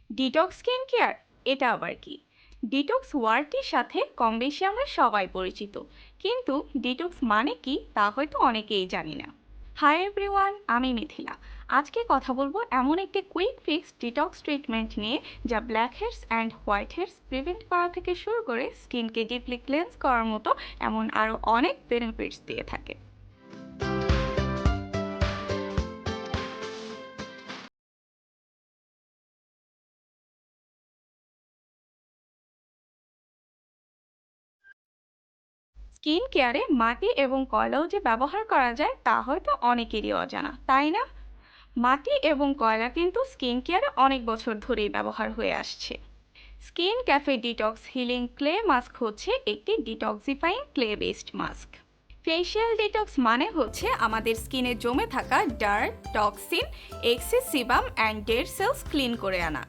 Detox skin care এটা আবার কি? ডিটক্স ওয়ার্ডটির সাথে কম বেশি আমরা সবাই পরিচিত, কিন্তু ডিটক্স মানে কি তা হয়তো অনেকেই জানি না। হাই এভরিওয়ান, আমি মিথিলা। আজকে কথা বলবো এমন একটি কুইক ফিক্স ডিটক্স ট্রিটমেন্ট নিয়ে, যা black heads and whiteheads prevent করা থেকে শুরু করে স্কিনকে ডিপলি ক্লেন্স করার মতো এমন আরও অনেক বেনিফিটস দিয়ে থাকে। স্কিন কেয়ারে মাটি এবং কয়লাও যে ব্যবহার করা যায় তা হয়তো অনেকেরই অজানা, তাই না? মাটি এবং কয়লা কিন্তু স্কিন কেয়ারে অনেক বছর ধরেই ব্যবহার হয়ে আসছে। Skin cafe detox healing clay mask হচ্ছে একটি detoxifying clay based mask. Facial detox মানে হচ্ছে আমাদের স্কিনে জমে থাকা dirt, toxin, excess sebum and dead cells clean করে আনা।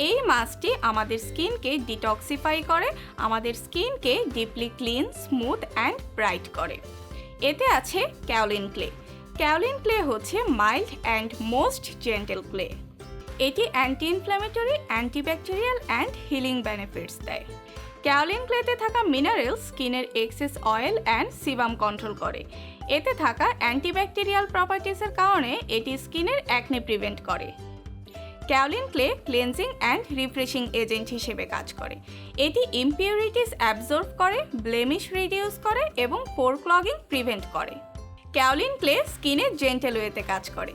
এই মাস্কটি আমাদের স্কিনকে ডিটক্সিফাই করে, আমাদের স্কিনকে deeply clean, smooth and bright করে। এতে আছে ক্যাওলিন ক্লে। ক্যাওলিন ক্লে হচ্ছে mild and most gentle clay. এটি anti inflammatory, antibacterial and healing benefits দেয়। ক্যাওলিন ক্লেতে থাকা মিনারেল স্কিনের excess oil and sebum control করে। এতে থাকা অ্যান্টিব্যাকটেরিয়াল প্রপার্টিসের কারণে এটি স্কিনের অ্যাকনে প্রিভেন্ট করে। Kaolin clay cleansing and refreshing agent হিসেবে কাজ করে। এটি ইমপিউরিটিস অ্যাবজর্ব করে, ব্লেমিশ রিডিউস করে এবং পোর ক্লগিং প্রিভেন্ট করে। ক্যাওলিন ক্লে স্কিনে জেন্টেল ওয়েতে কাজ করে।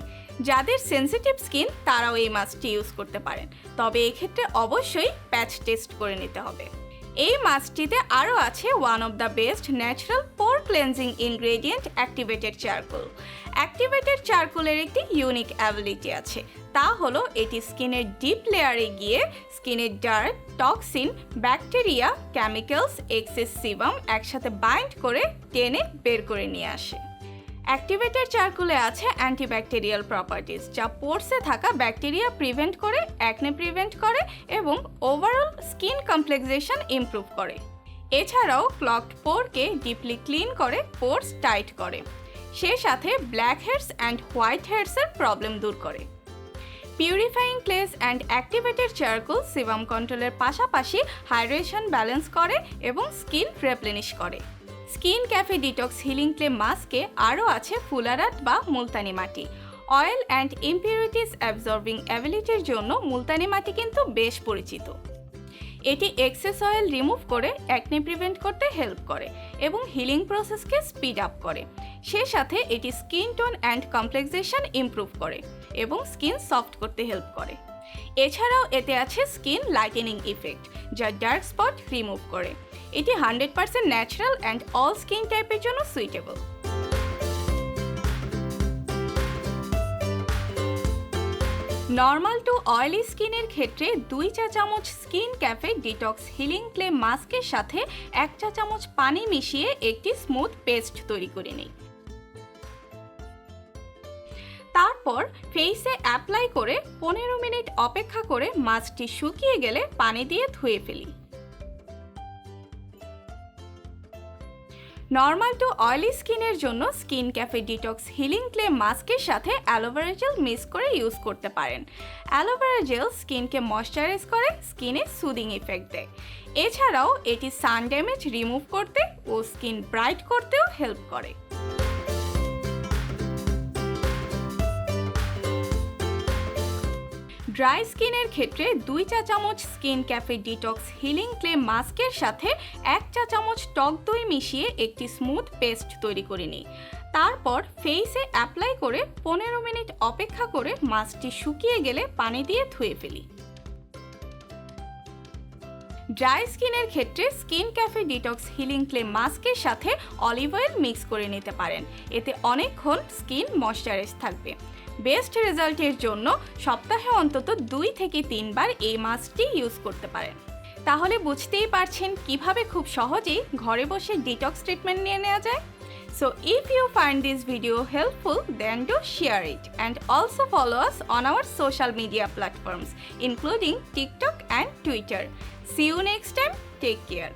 যাদের সেনসিটিভ স্কিন তারাও এই মাস্কটি ইউজ করতে পারেন, তবে এক্ষেত্রে অবশ্যই প্যাচ টেস্ট করে নিতে হবে। এই মাস্কটিতে আরও আছে one of the best natural pore cleansing ingredient, activated charcoal. Activated চারকোলের একটি ইউনিক অ্যাবিলিটি আছে, তা হলো এটি স্কিনের ডিপ লেয়ারে গিয়ে স্কিনের dirt, toxin, bacteria, chemicals, excess sebum একসাথে বাইন্ড করে টেনে বের করে নিয়ে আসে। অ্যাক্টিভেটেড চারকোলে আছে অ্যান্টিব্যাকটেরিয়াল প্রপার্টিস, যা পোরসে থাকা ব্যাকটেরিয়া প্রিভেন্ট করে, অ্যাকনে প্রিভেন্ট করে এবং ওভারঅল স্কিন কমপ্লেক্সেশন ইমপ্রুভ করে। এছাড়াও ক্লগড পোরকে ডিপলি ক্লিন করে, পোরস টাইট করে। সে সাথে ব্ল্যাক হেডস অ্যান্ড হোয়াইট হেডসের প্রবলেম দূর করে। Purifying clays and activated charcoal sebum কন্ট্রোলের পাশাপাশি হাইড্রেশন ব্যালেন্স করে এবং স্কিন রিপ্লেনিশ করে। Skin cafe detox healing clay মাস্কে আরও আছে ফুলারাট বা মুলতানি মাটি। অয়েল অ্যান্ড ইমপিউরিটিস অ্যাবজর্বিং অ্যাবিলিটির জন্য মুলতানি মাটি কিন্তু বেশ পরিচিত। এটি এক্সেস অয়েল রিমুভ করে অ্যাকনে প্রিভেন্ট করতে হেল্প করে এবং হিলিং প্রসেসকে স্পিড আপ করে। সে সাথে এটি স্কিন টোন অ্যান্ড কমপ্লেক্সেশন ইমপ্রুভ করে এবং স্কিন সফট করতে হেল্প করে। এছাড়াও এতে আছে স্কিন লাইটেনিং ইফেক্ট, যা ডার্ক স্পট রিমুভ করে। এটি 100% ন্যাচারাল অ্যান্ড অল স্কিন টাইপের জন্য সুইটেবল। নর্মাল টু অয়েলি স্কিনের ক্ষেত্রে 2 চা চামচ skin cafe detox healing clay মাস্কের সাথে 1 চা চামচ পানি মিশিয়ে একটি স্মুথ পেস্ট তৈরি করে নিই। তারপর ফেসে অ্যাপ্লাই করে 15 মিনিট অপেক্ষা করে মাস্কটি শুকিয়ে গেলে পানি দিয়ে ধুয়ে ফেলি। নর্মাল টু অয়েলি স্কিনের জন্য skin cafe detox healing clay মাস্কের সাথে অ্যালোভেরা জেল মিক্স করে ইউজ করতে পারেন। অ্যালোভেরা জেল স্কিনকে ময়শ্চারাইজ করে, স্কিনে সুদিং ইফেক্ট দেয়। এছাড়াও এটি সান ড্যামেজ রিমুভ করতে ও স্কিন ব্রাইট করতেও হেল্প করে। ড্রাই স্কিনের ক্ষেত্রে 2 চা চামচ skin cafe detox healing clay মাস্কের সাথে 1 চা চামচ টক দই মিশিয়ে একটি স্মুথ পেস্ট তৈরি করে নিই। তারপর ফেসে অ্যাপ্লাই করে 15 মিনিট অপেক্ষা করে মাস্কটি শুকিয়ে গেলে পানি দিয়ে ধুয়ে ফেলি। ড্রাই স্কিনের ক্ষেত্রে skin cafe detox healing clay মাস্কের সাথে অলিভ অয়েল মিক্স করে নিতে পারেন। এতে অনেকক্ষণ স্কিন ময়শ্চারাইজ থাকবে। বেস্ট রেজাল্টের জন্য সপ্তাহে অন্তত 2 থেকে 3 বার এই মাস্কটি ইউজ করতে পারেন। তাহলে বুঝতেই পারছেন কিভাবে খুব সহজেই ঘরে বসে ডিটক্স ট্রিটমেন্ট নিয়ে নেওয়া যায়। So if you find this video helpful, then do share it and also follow us on our social media platforms including TikTok and Twitter. See you next time. Take care.